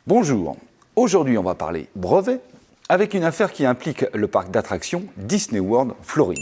Bonjour, aujourd'hui on va parler brevet avec une affaire qui implique le parc d'attractions Disney World Floride.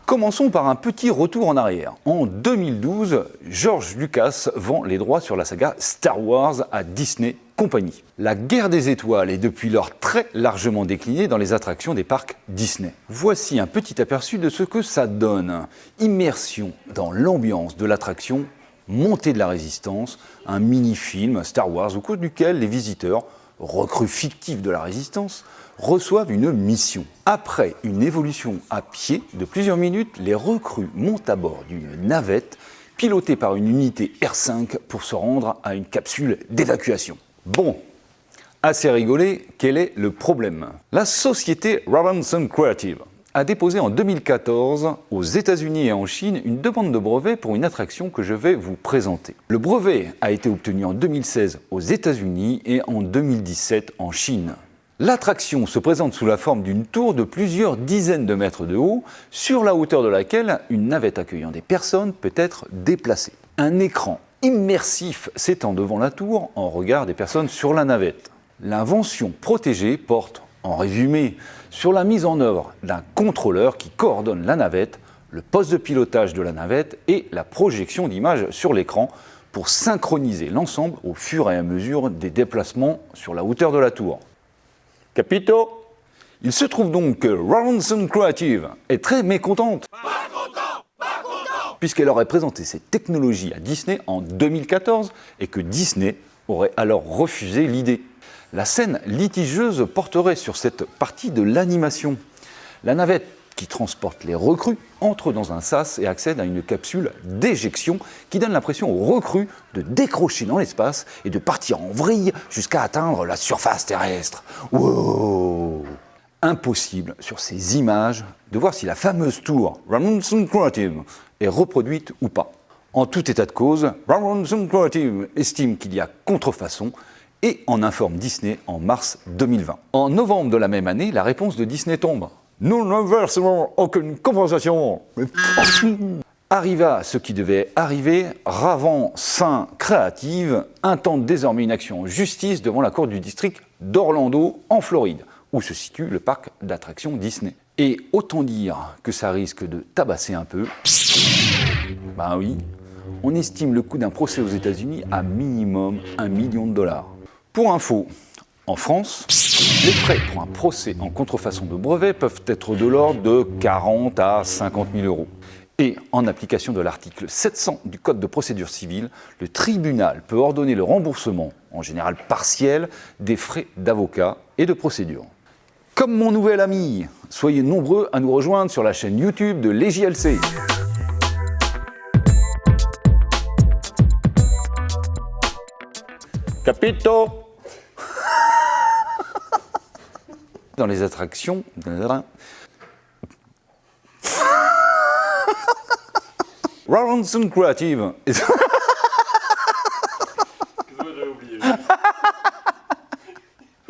Commençons par un petit retour en arrière. En 2012, George Lucas vend les droits sur la saga Star Wars à Disney Company. La guerre des étoiles est depuis lors très largement déclinée dans les attractions des parcs Disney. Voici un petit aperçu de ce que ça donne. Immersion dans l'ambiance de l'attraction, montée de la résistance, un mini-film Star Wars au cours duquel les visiteurs, recrues fictifs de la résistance, reçoivent une mission. Après une évolution à pied de plusieurs minutes, les recrues montent à bord d'une navette pilotée par une unité R5 pour se rendre à une capsule d'évacuation. Bon, assez rigolé, quel est le problème? La société Rawlinson Creative a déposé en 2014 aux États-Unis et en Chine une demande de brevet pour une attraction que je vais vous présenter. Le brevet a été obtenu en 2016 aux États-Unis et en 2017 en Chine. L'attraction se présente sous la forme d'une tour de plusieurs dizaines de mètres de haut, sur la hauteur de laquelle une navette accueillant des personnes peut être déplacée. Un écran immersif s'étend devant la tour en regard des personnes sur la navette. L'invention protégée porte, en résumé, sur la mise en œuvre d'un contrôleur qui coordonne la navette, le poste de pilotage de la navette et la projection d'images sur l'écran pour synchroniser l'ensemble au fur et à mesure des déplacements sur la hauteur de la tour. Capito? Il se trouve donc que Rawlinson Creative est très mécontente. Puisqu'elle aurait présenté cette technologie à Disney en 2014 et que Disney aurait alors refusé l'idée. La scène litigieuse porterait sur cette partie de l'animation. La navette qui transporte les recrues entre dans un sas et accède à une capsule d'éjection qui donne l'impression aux recrues de décrocher dans l'espace et de partir en vrille jusqu'à atteindre la surface terrestre. Wow! Impossible sur ces images de voir si la fameuse tour Rawlinson Creative est reproduite ou pas. En tout état de cause, Rawlinson Creative estime qu'il y a contrefaçon et en informe Disney en mars 2020. En novembre de la même année, la réponse de Disney tombe. Nous ne verserons aucune compensation. Arriva ce qui devait arriver, Ravant Saint Creative intente désormais une action en justice devant la cour du district d'Orlando, en Floride, où se situe le parc d'attractions Disney. Et autant dire que ça risque de tabasser un peu. Ben oui, on estime le coût d'un procès aux États-Unis à minimum 1 million de dollars. Pour info, en France, les frais pour un procès en contrefaçon de brevet peuvent être de l'ordre de 40 à 50 000 euros. Et en application de l'article 700 du Code de procédure civile, le tribunal peut ordonner le remboursement, en général partiel, des frais d'avocat et de procédure. Comme mon nouvel ami, soyez nombreux à nous rejoindre sur la chaîne YouTube de l'EJLC. Capito! Dans les attractions... Rawlinson Creative